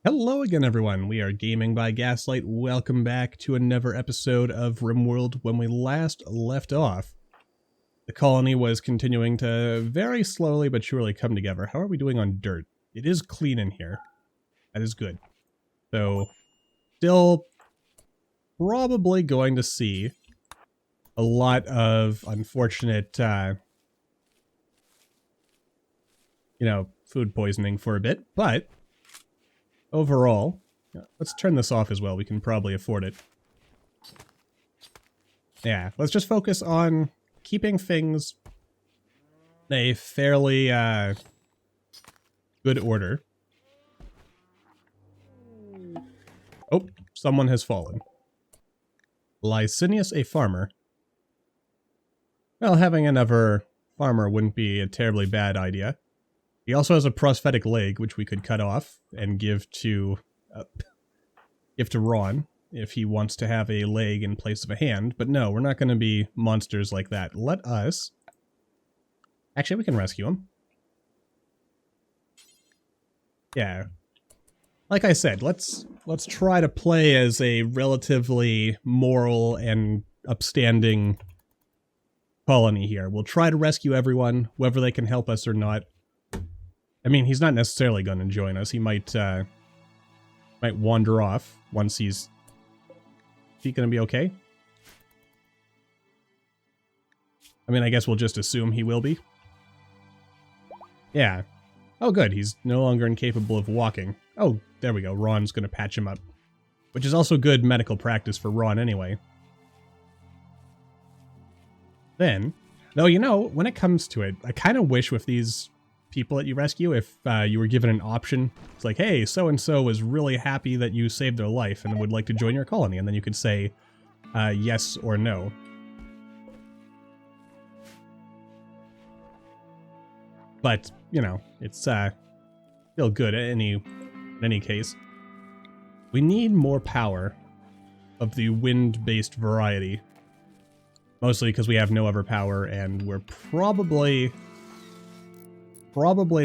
Hello again, everyone. We are Gaming by Gaslight. Welcome back to another episode of RimWorld. When we last left off, the colony was continuing to very slowly but surely come together. How are we doing on dirt? It is clean in here. That is good. So, still probably going to see a lot of unfortunate, food poisoning for a bit, but overall, let's turn this off as well. We can probably afford it. Yeah, let's just focus on keeping things in a fairly good order. Oh, someone has fallen. Licinius, a farmer. Well, having another farmer wouldn't be a terribly bad idea. He also has a prosthetic leg, which we could cut off and give to Ron if he wants to have a leg in place of a hand. But no, we're not going to be monsters like that. Let us... Actually, we can rescue him. Yeah. Like I said, let's try to play as a relatively moral and upstanding colony here. We'll try to rescue everyone, whether they can help us or not. I mean, he's not necessarily going to join us. He might wander off once he's... Is he going to be okay? I mean, I guess we'll just assume he will be. Yeah. Oh, good. He's no longer incapable of walking. Oh, there we go. Ron's going to patch him up. Which is also good medical practice for Ron anyway. Then, though, you know, when it comes to it, I kind of wish with these people that you rescue, if you were given an option, it's like, hey, so-and-so was really happy that you saved their life and would like to join your colony, and then you could say yes or no. But, you know, it's still good in any case. We need more power of the wind-based variety, mostly because we have no other power, and we're probably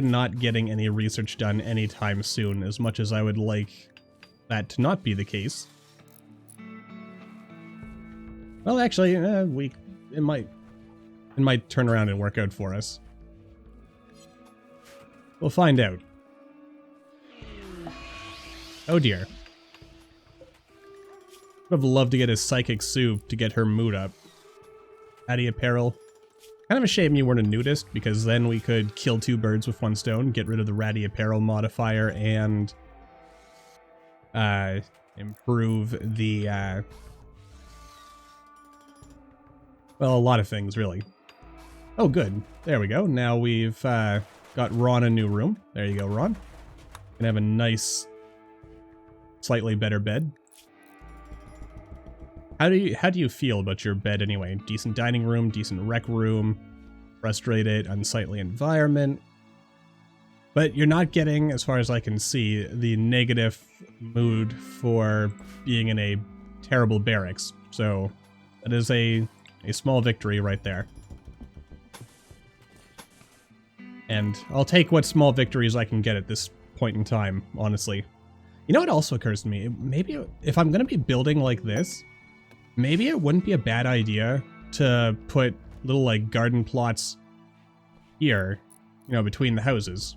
not getting any research done anytime soon, as much as I would like that to not be the case. Well, actually, it might turn around and work out for us. We'll find out. Oh dear. Would have loved to get a psychic Sue to get her mood up. Addy apparel. Kind of a shame you weren't a nudist, because then we could kill two birds with one stone, get rid of the ratty apparel modifier, and improve the, well, a lot of things, really. Oh, good. There we go. Now we've got Ron a new room. There you go, Ron. Gonna have a nice, slightly better bed. How do you feel about your bed anyway? Decent dining room, decent rec room, frustrated, unsightly environment. But you're not getting, as far as I can see, the negative mood for being in a terrible barracks. So that is a small victory right there. And I'll take what small victories I can get at this point in time, honestly. You know what also occurs to me? Maybe if I'm going to be building like this, maybe it wouldn't be a bad idea to put little, like, garden plots here, you know, between the houses.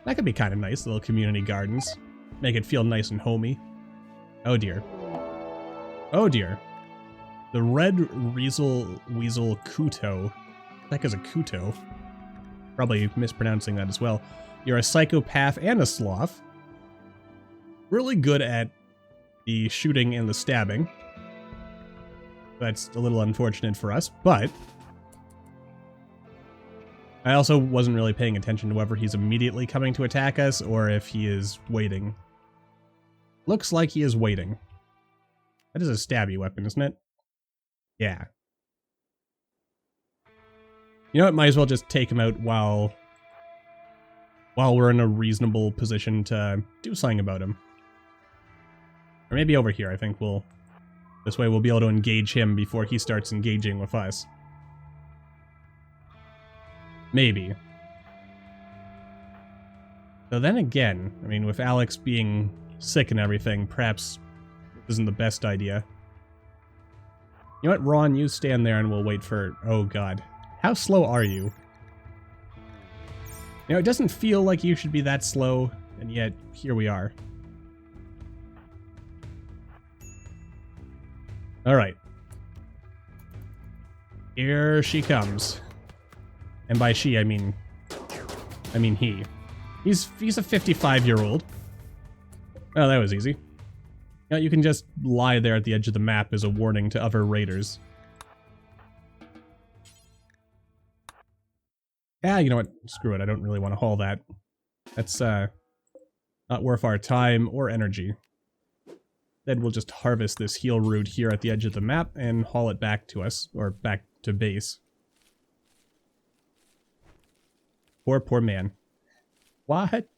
That could be kind of nice, little community gardens. Make it feel nice and homey. Oh dear. Oh dear. The red weasel Kuto. What the heck is a Kuto? Probably mispronouncing that as well. You're a psychopath and a sloth. Really good at the shooting and the stabbing. That's a little unfortunate for us, but I also wasn't really paying attention to whether he's immediately coming to attack us or if he is waiting. Looks like he is waiting. That is a stabby weapon, isn't it? Yeah. You know what, might as well just take him out while we're in a reasonable position to do something about him. Or maybe over here, I think this way we'll be able to engage him before he starts engaging with us. Maybe. So then again, I mean, with Alex being sick and everything, perhaps this isn't the best idea. You know what, Ron, you stand there and we'll wait for... Oh god. How slow are you? You know, it doesn't feel like you should be that slow, and yet, here we are. Alright. Here she comes. And by she, I mean he. He's a 55-year-old. Oh, that was easy. You know, you can just lie there at the edge of the map as a warning to other raiders. Yeah, you know what? Screw it. I don't really want to haul that. That's not worth our time or energy. Then we'll just harvest this heal root here at the edge of the map and haul it back to us, or back to base. Poor man. What?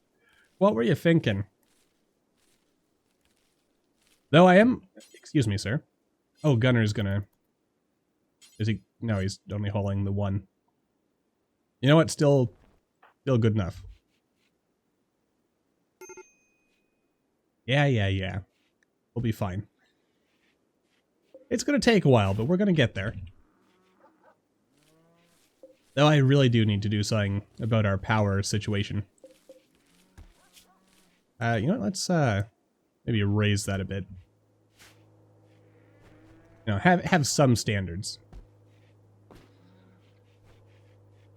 What were you thinking? Though I am... Excuse me, sir. Oh, Gunner's gonna... Is he... No, he's only hauling the one. You know what? Still good enough. Yeah. We'll be fine. It's gonna take a while, but we're gonna get there. Though I really do need to do something about our power situation. You know what? Let's maybe raise that a bit. You know, have some standards.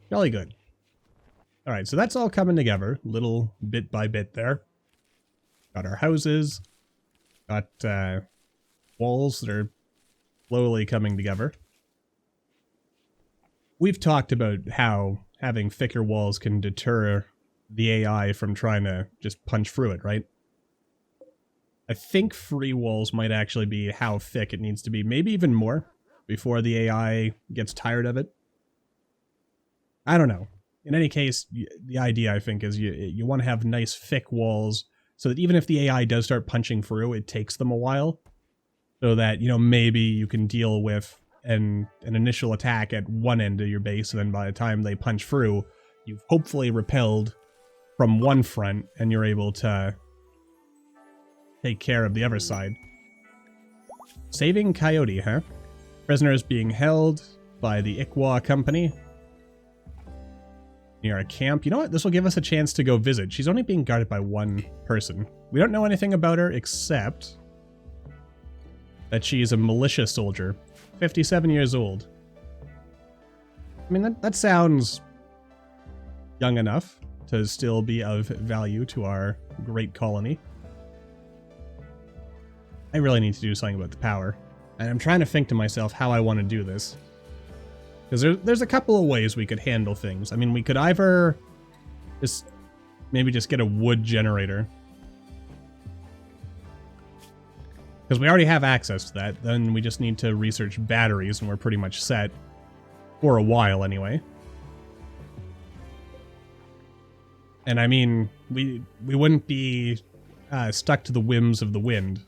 Jolly good. Alright, so that's all coming together, little bit by bit there. Got our houses. Got walls that are slowly coming together. We've talked about how having thicker walls can deter the AI from trying to just punch through it, right? I think 3 walls might actually be how thick it needs to be, maybe even more, before the AI gets tired of it. I don't know. In any case, the idea, I think, is you want to have nice thick walls so that even if the AI does start punching through, it takes them a while. So that, you know, maybe you can deal with an initial attack at one end of your base, and then by the time they punch through, you've hopefully repelled from one front, and you're able to take care of the other side. Saving Coyote, huh? Prisoners being held by the Ikwa Company near a camp. You know what? This will give us a chance to go visit. She's only being guarded by one person. We don't know anything about her except that she's a militia soldier. 57 years old. I mean, that sounds young enough to still be of value to our great colony. I really need to do something about the power. And I'm trying to think to myself how I want to do this. Because there's a couple of ways we could handle things. I mean, we could either maybe just get a wood generator. Because we already have access to that. Then we just need to research batteries, and we're pretty much set. For a while, anyway. And I mean, we wouldn't be stuck to the whims of the wind.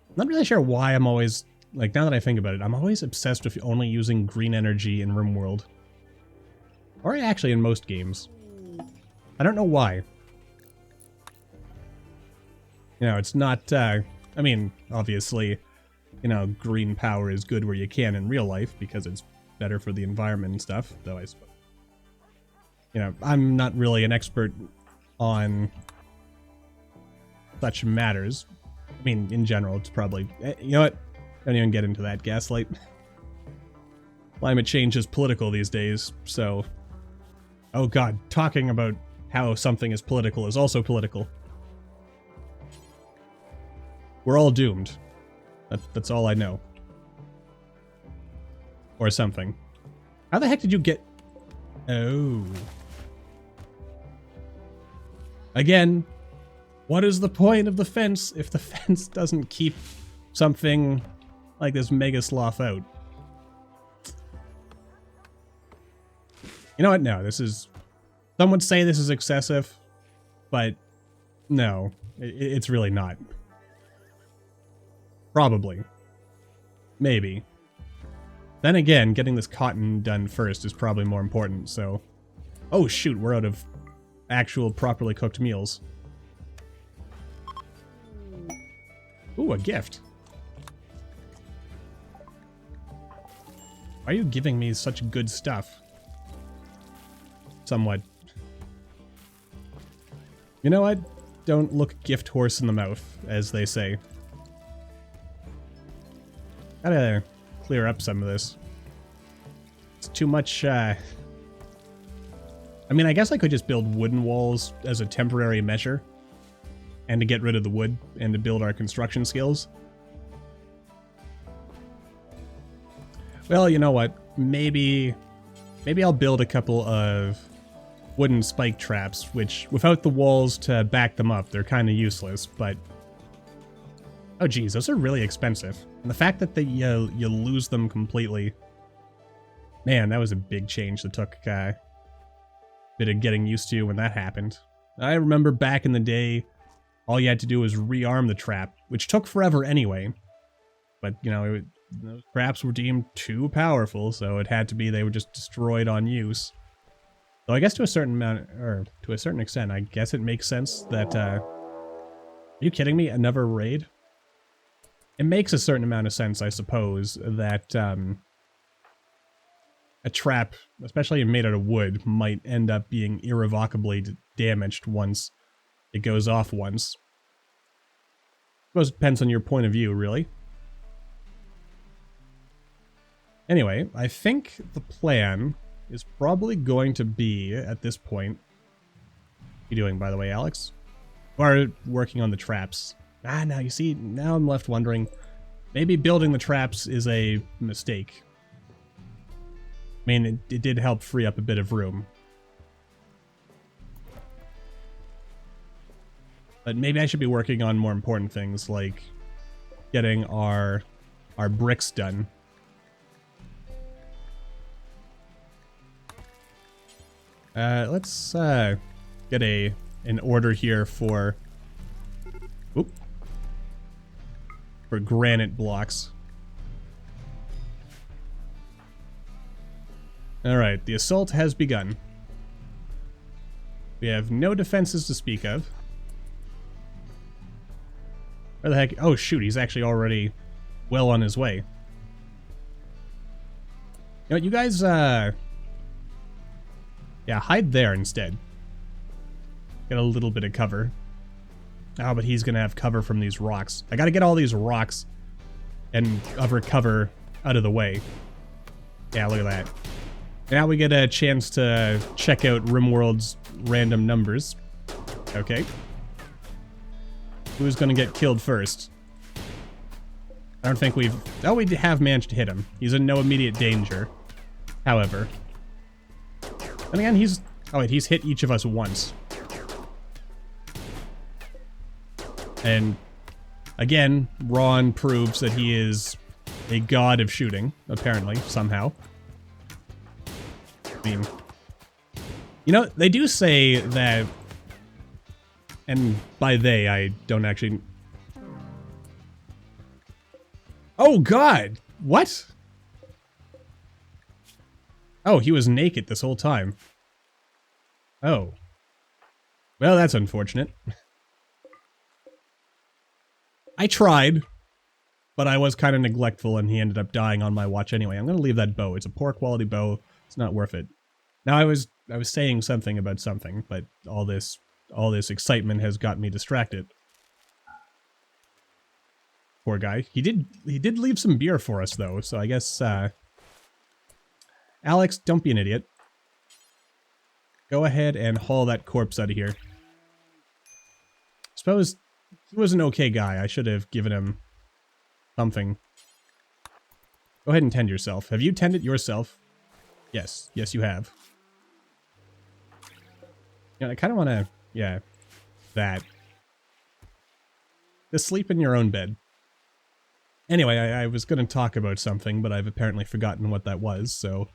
I'm not really sure why I'm always... Like, now that I think about it, I'm always obsessed with only using green energy in RimWorld. Or actually in most games. I don't know why. You know, it's not, I mean, obviously, you know, green power is good where you can in real life because it's better for the environment and stuff, though I suppose. You know, I'm not really an expert on such matters. I mean, in general, it's probably, you know what? Don't even get into that, Gaslight. Climate change is political these days, so... Oh god, talking about how something is political is also political. We're all doomed. That's all I know. Or something. How the heck did you get... Oh. Again, what is the point of the fence if the fence doesn't keep something like this mega sloth out? You know what? No, this is... Some would say this is excessive, but no, it's really not. Probably. Maybe. Then again, getting this cotton done first is probably more important, so... Oh shoot, we're out of actual properly cooked meals. Ooh, a gift. Why are you giving me such good stuff? Somewhat. You know what? Don't look gift horse in the mouth, as they say. Gotta clear up some of this. It's too much, I mean, I guess I could just build wooden walls as a temporary measure. And to get rid of the wood, and to build our construction skills. Well, you know what? Maybe I'll build a couple of wooden spike traps, which, without the walls to back them up, they're kind of useless, but... Oh geez, those are really expensive. And the fact that you lose them completely... Man, that was a big change that took a bit of getting used to when that happened. I remember back in the day, all you had to do was rearm the trap, which took forever anyway. But, you know, those traps were deemed too powerful, so it had to be they were just destroyed on use. So I guess to a certain amount, or to a certain extent, I guess it makes sense that, are you kidding me? Another raid? It makes a certain amount of sense, I suppose, that, a trap, especially made out of wood, might end up being irrevocably damaged once it goes off once. I suppose it depends on your point of view, really. Anyway, I think the plan is probably going to be, at this point... What are you doing, by the way, Alex? Or working on the traps. Ah, now you see, now I'm left wondering, maybe building the traps is a mistake. I mean, it did help free up a bit of room. But maybe I should be working on more important things, like getting our bricks done. Let's get an order here for granite blocks. Alright, the assault has begun. We have no defenses to speak of. Where the heck? Oh shoot, he's actually already well on his way. You know what, you guys, yeah, hide there instead. Get a little bit of cover. Oh, but he's gonna have cover from these rocks. I gotta get all these rocks and other cover out of the way. Yeah, look at that. Now we get a chance to check out RimWorld's random numbers. Okay. Who's gonna get killed first? I don't think we've... Oh, we have managed to hit him. He's in no immediate danger. However. And again, he's... Oh wait, he's hit each of us once. And again, Ron proves that he is a god of shooting, apparently, somehow. I mean, you know, they do say that, and by they, I don't actually... Oh god! What? Oh, he was naked this whole time. Oh. Well, that's unfortunate. I tried, but I was kind of neglectful and he ended up dying on my watch anyway. I'm going to leave that bow. It's a poor quality bow. It's not worth it. Now I was saying something about something, but all this excitement has got me distracted. Poor guy. He did leave some beer for us though, so I guess Alex, don't be an idiot. Go ahead and haul that corpse out of here. Suppose he was an okay guy. I should have given him something. Go ahead and tend yourself. Have you tended yourself? Yes. Yes, you have. Yeah, I kind of want to... Yeah. That. Just sleep in your own bed. Anyway, I was going to talk about something, but I've apparently forgotten what that was, so...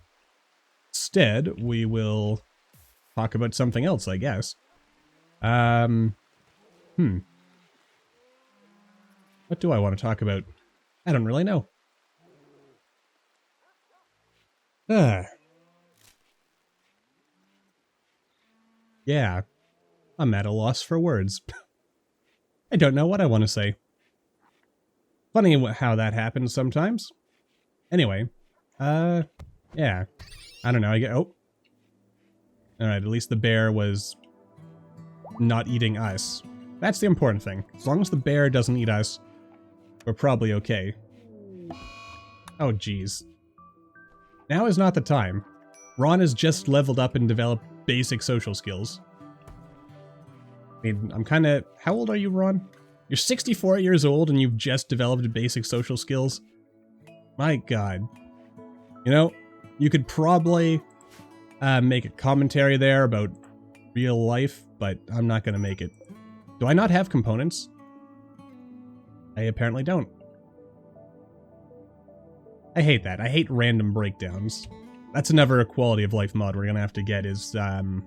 Instead, we will talk about something else, I guess. What do I want to talk about? I don't really know. Yeah. I'm at a loss for words. I don't know what I want to say. Funny how that happens sometimes. Anyway, yeah. I don't know, I get, oh. Alright, at least the bear was not eating us. That's the important thing. As long as the bear doesn't eat us, we're probably okay. Oh, jeez. Now is not the time. Ron has just leveled up and developed basic social skills. I mean, I'm kind of... How old are you, Ron? You're 64 years old and you've just developed basic social skills? My god. You know, you could probably make a commentary there about real life, but I'm not going to make it. Do I not have components? I apparently don't. I hate that. I hate random breakdowns. That's another quality of life mod we're going to have to get is, well,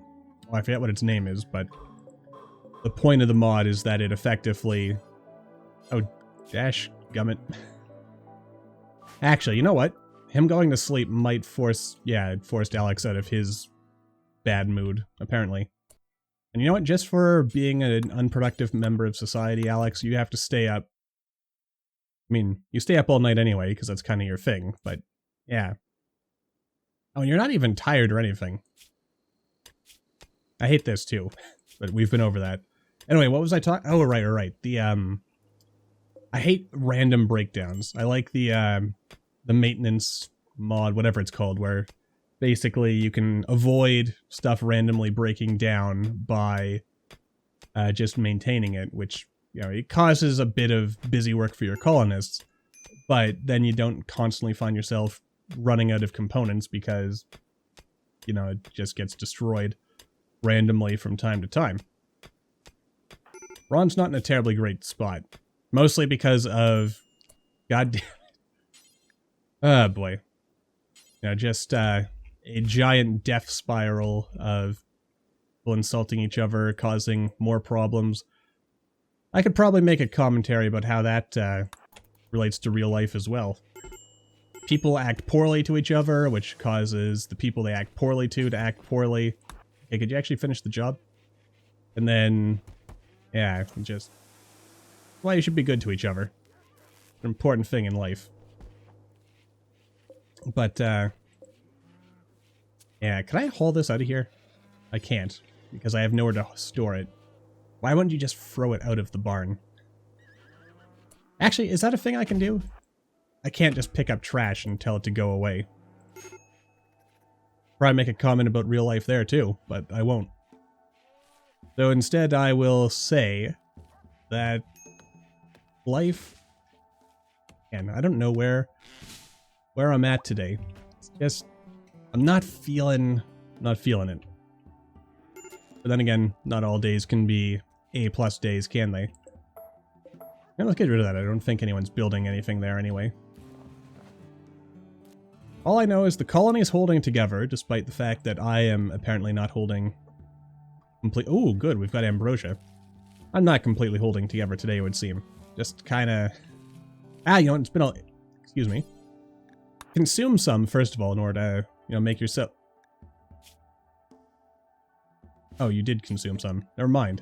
I forget what its name is, but the point of the mod is that it effectively... Oh, dash gummit. Actually, you know what? Him going to sleep might force... Yeah, it forced Alex out of his bad mood, apparently. And you know what? Just for being an unproductive member of society, Alex, you have to stay up. I mean, you stay up all night anyway, because that's kind of your thing, but yeah. Oh, and you're not even tired or anything. I hate this too, but we've been over that. Anyway, what was I talking? Oh, right. The, I hate random breakdowns. I like the maintenance mod, whatever it's called, where basically you can avoid stuff randomly breaking down by just maintaining it, which, you know, it causes a bit of busy work for your colonists, but then you don't constantly find yourself running out of components because, you know, it just gets destroyed randomly from time to time. Ron's not in a terribly great spot. Mostly because of... God. Oh, boy. You know, just a giant death spiral of people insulting each other, causing more problems. I could probably make a commentary about how that relates to real life as well. People act poorly to each other, which causes the people they act poorly to act poorly. Okay, could you actually finish the job? And then, yeah, just... Well, you should be good to each other. It's an important thing in life. But, yeah, can I haul this out of here? I can't, because I have nowhere to store it. Why wouldn't you just throw it out of the barn? Actually, is that a thing I can do? I can't just pick up trash and tell it to go away. Probably make a comment about real life there too, but I won't. So instead I will say that life... And I don't know where I'm at today. It's just... I'm not feeling it. But then again, not all days can be A+ days, can they? And let's get rid of that. I don't think anyone's building anything there anyway. All I know is the colony is holding together, despite the fact that I am apparently not holding complete... Oh, good, we've got ambrosia. I'm not completely holding together today, it would seem. Just kinda... Ah, you know what, it's been a... Excuse me. Consume some, first of all, in order to, you know, make yourself... Oh, you did consume some. Never mind.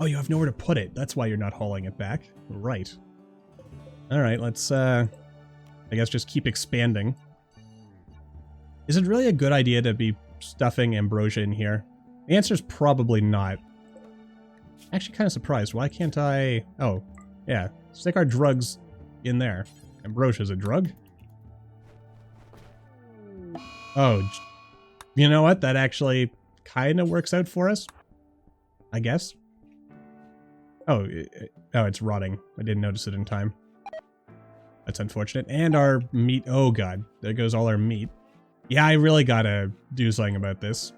Oh, you have nowhere to put it. That's why you're not hauling it back. Right. Alright, let's, I guess just keep expanding. Is it really a good idea to be stuffing ambrosia in here? The answer is probably not. Actually kind of surprised. Why can't I... Oh, yeah. Stick our drugs in there. Ambrosia's a drug? Oh, you know what? That actually kind of works out for us. I guess. Oh, it's rotting. I didn't notice it in time. That's unfortunate. And our meat... Oh, God. There goes all our meat. Yeah, I really gotta do something about this.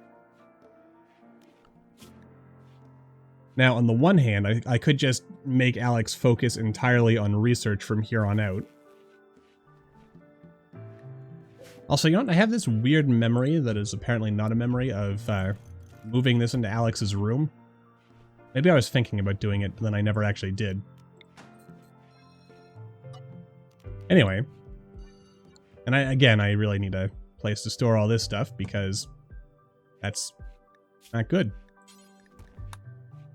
Now, on the one hand, I could just make Alex focus entirely on research from here on out. Also, you know what? I have this weird memory that is apparently not a memory of moving this into Alex's room. Maybe I was thinking about doing it, but then I never actually did. Anyway. And I really need a place to store all this stuff because that's not good.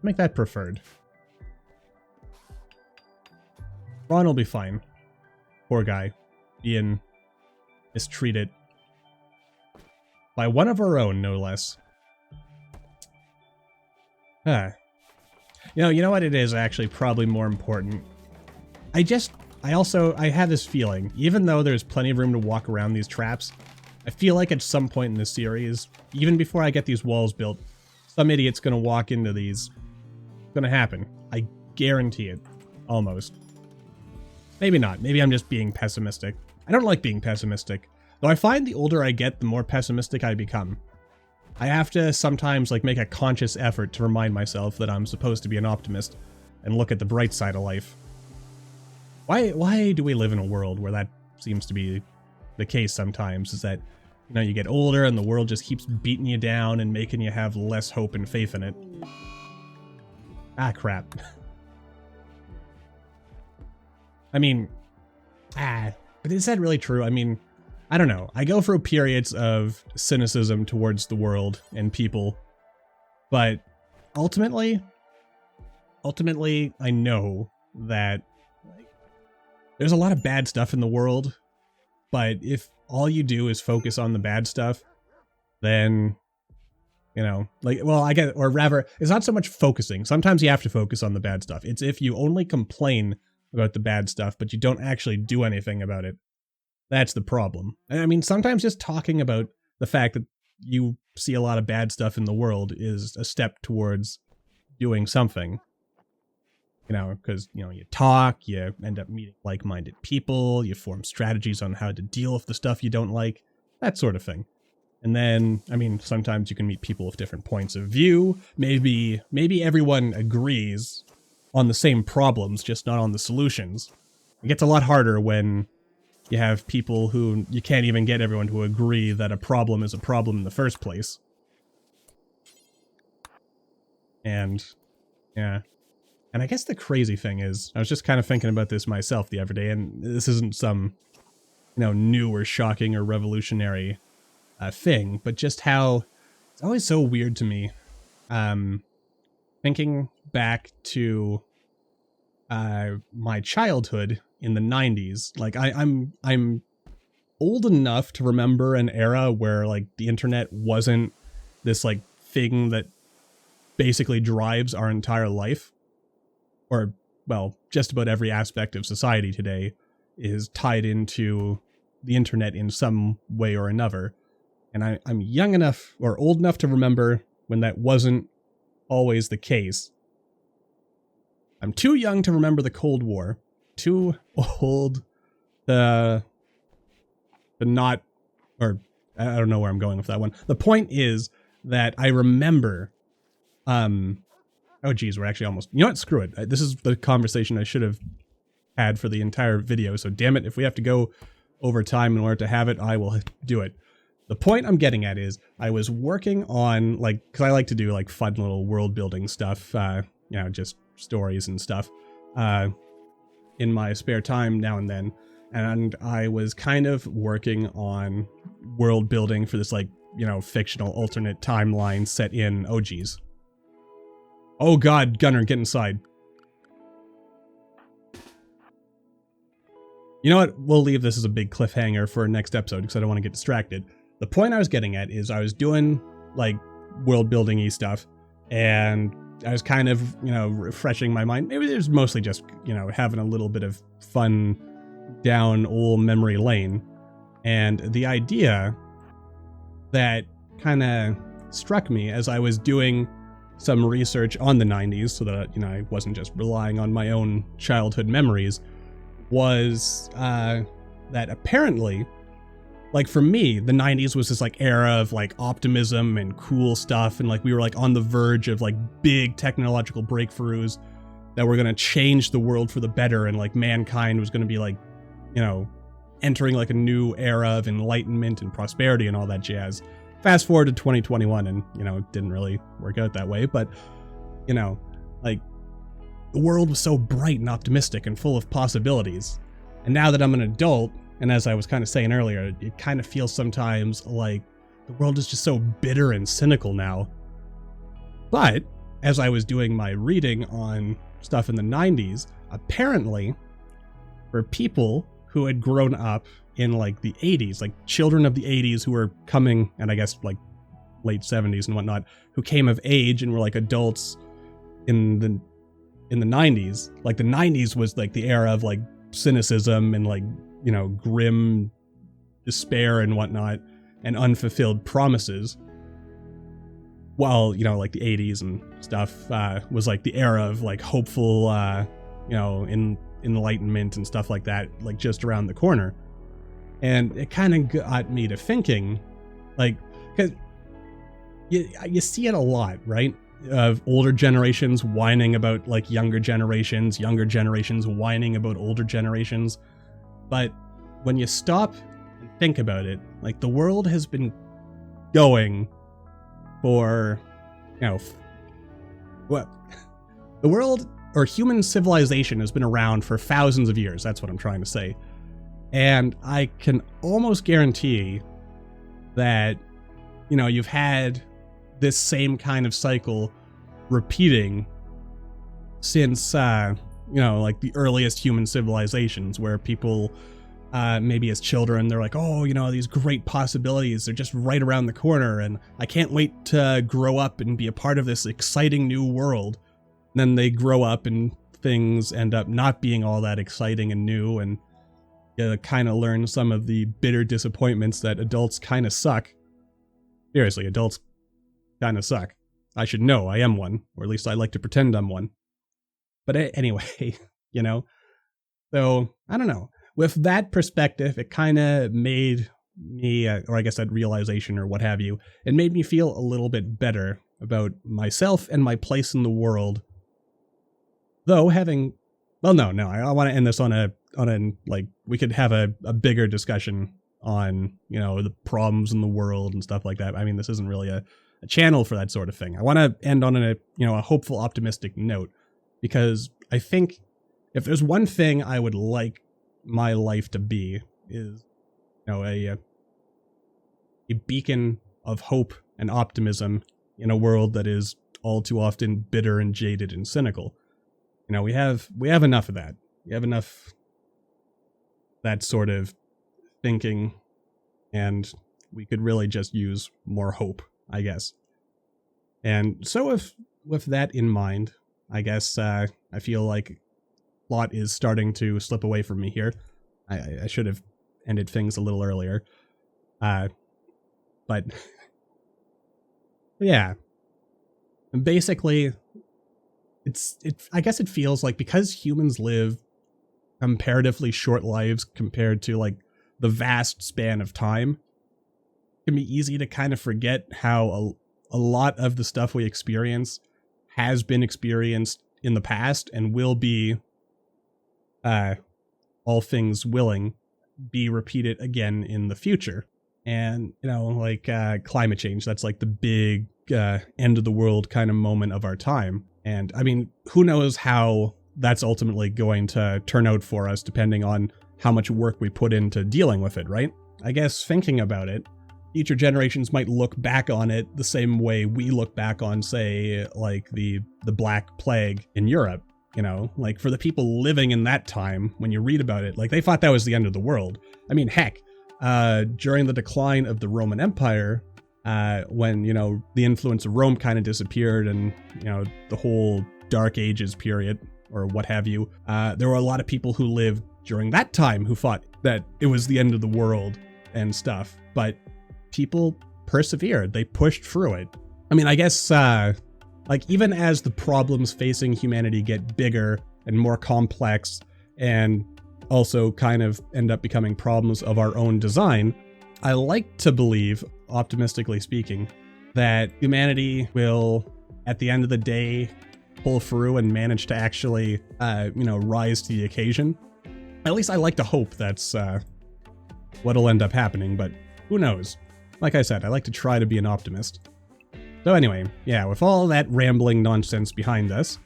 Make that preferred. Ron will be fine. Poor guy. Being mistreated. By one of our own, no less. You know what it is actually probably more important? I have this feeling, even though there's plenty of room to walk around these traps, I feel like at some point in the series, even before I get these walls built, some idiot's gonna walk into these. It's gonna happen. I guarantee it. Almost. Maybe not. Maybe I'm just being pessimistic. I don't like being pessimistic. Though I find the older I get, the more pessimistic I become. I have to sometimes like make a conscious effort to remind myself that I'm supposed to be an optimist and look at the bright side of life. Why do we live in a world where that seems to be the case sometimes? Is that, you know, you get older and the world just keeps beating you down and making you have less hope and faith in it. Ah, crap. I mean, but is that really true? I mean, I don't know. I go through periods of cynicism towards the world and people, but ultimately, I know that there's a lot of bad stuff in the world, but if all you do is focus on the bad stuff, then, you know, like, well, I get, or rather, it's not so much focusing. Sometimes you have to focus on the bad stuff. It's if you only complain about the bad stuff, but you don't actually do anything about it. That's the problem. I mean, sometimes just talking about the fact that you see a lot of bad stuff in the world is a step towards doing something. You know, because, you know, you talk, you end up meeting like-minded people, you form strategies on how to deal with the stuff you don't like, that sort of thing. And then, I mean, sometimes you can meet people with different points of view. Maybe everyone agrees on the same problems, just not on the solutions. It gets a lot harder when you have people who you can't even get everyone to agree that a problem is a problem in the first place. And, yeah. And I guess the crazy thing is, I was just kind of thinking about this myself the other day, and this isn't some, you know, new or shocking or revolutionary thing, but just how it's always so weird to me, thinking back to my childhood in the 90s. Like, I'm old enough to remember an era where, like, the internet wasn't this, like, thing that basically drives our entire life. Or, well, just about every aspect of society today is tied into the internet in some way or another. And I'm young enough, or old enough to remember when that wasn't always the case. I'm too young to remember the Cold War. Too old to not, or I don't know where I'm going with that one. The point is that I remember, oh geez, we're actually almost, you know what, screw it. This is the conversation I should have had for the entire video, so damn it, if we have to go over time in order to have it, I will do it. The point I'm getting at is, I was working on, like, because I like to do, like, fun little world building stuff, you know, just stories and stuff, in my spare time now and then, and I was kind of working on world building for this, like, you know, fictional alternate timeline set in, oh geez. Oh god, Gunner, get inside. You know what? We'll leave this as a big cliffhanger for next episode because I don't want to get distracted. The point I was getting at is I was doing, like, world building-y stuff, and I was kind of, you know, refreshing my mind. Maybe there's mostly just, you know, having a little bit of fun down old memory lane. And the idea that kind of struck me as I was doing some research on the 90s so that, you know, I wasn't just relying on my own childhood memories, was that apparently, like, for me, the 90s was this, like, era of, like, optimism and cool stuff, and, like, we were, like, on the verge of, like, big technological breakthroughs that were gonna change the world for the better, and, like, mankind was gonna be, like, you know, entering, like, a new era of enlightenment and prosperity and all that jazz. Fast forward to 2021, and, you know, it didn't really work out that way, but, you know, like, the world was so bright and optimistic and full of possibilities. And now that I'm an adult, and as I was kind of saying earlier, it kind of feels sometimes like the world is just so bitter and cynical now. But as I was doing my reading on stuff in the 90s, apparently for people who had grown up in like the 80s, like children of the 80s who were coming, and I guess like late 70s and whatnot, who came of age and were like adults in the 90s. Like the 90s was like the era of like cynicism and like, you know, grim despair and whatnot and unfulfilled promises. While, you know, like the 80s and stuff was like the era of like hopeful, you know, enlightenment and stuff like that, like just around the corner. And it kind of got me to thinking, like, because you see it a lot, right? Of older generations whining about like younger generations whining about older generations. But when you stop and think about it, like the world has been going for, you know, well, the world or human civilization has been around for thousands of years. That's what I'm trying to say. And I can almost guarantee that, you know, you've had this same kind of cycle repeating since, you know, like the earliest human civilizations, where people, maybe as children, they're like, oh, you know, these great possibilities, they're just right around the corner, and I can't wait to grow up and be a part of this exciting new world. And then they grow up and things end up not being all that exciting and new, and you kind of learn some of the bitter disappointments that adults kind of suck. Seriously, adults kind of suck. I should know I am one, or at least I like to pretend I'm one. But anyway, you know, so I don't know. With that perspective, it kind of made me, or I guess that realization or what have you, it made me feel a little bit better about myself and my place in the world. Though having, well, no, I want to end this on a, like, we could have a bigger discussion on, you know, the problems in the world and stuff like that. I mean, this isn't really a channel for that sort of thing. I want to end on a, you know, a hopeful, optimistic note, because I think if there's one thing I would like my life to be is, you know, a beacon of hope and optimism in a world that is all too often bitter and jaded and cynical. You know, we have enough of that. We have enough that sort of thinking, and we could really just use more hope, I guess. And so with that in mind, I guess I feel like plot is starting to slip away from me here. I should have ended things a little earlier. But yeah. And basically, I guess it feels like, because humans live comparatively short lives compared to like the vast span of time, it can be easy to kind of forget how a lot of the stuff we experience has been experienced in the past and will be, all things willing, be repeated again in the future. And, you know, like climate change, that's like the big end of the world kind of moment of our time. And I mean, who knows how that's ultimately going to turn out for us, depending on how much work we put into dealing with it, right? I guess thinking about it, future generations might look back on it the same way we look back on, say, like the Black Plague in Europe. You know, like for the people living in that time, when you read about it, like they thought that was the end of the world. I mean, heck, during the decline of the Roman Empire, when, you know, the influence of Rome kind of disappeared, and, you know, the whole Dark Ages period, or what have you, there were a lot of people who lived during that time who thought that it was the end of the world and stuff. But people persevered. They pushed through it. I mean, I guess, like, even as the problems facing humanity get bigger and more complex, and also kind of end up becoming problems of our own design, I like to believe, optimistically speaking, that humanity will, at the end of the day, pull through and manage to actually, you know, rise to the occasion. At least I like to hope that's what'll end up happening, but who knows? Like I said, I like to try to be an optimist. So anyway, yeah, with all that rambling nonsense behind us,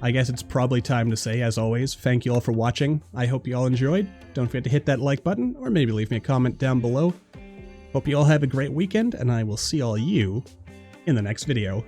I guess it's probably time to say, as always, thank you all for watching. I hope you all enjoyed. Don't forget to hit that like button, or maybe leave me a comment down below. Hope you all have a great weekend, and I will see all you in the next video.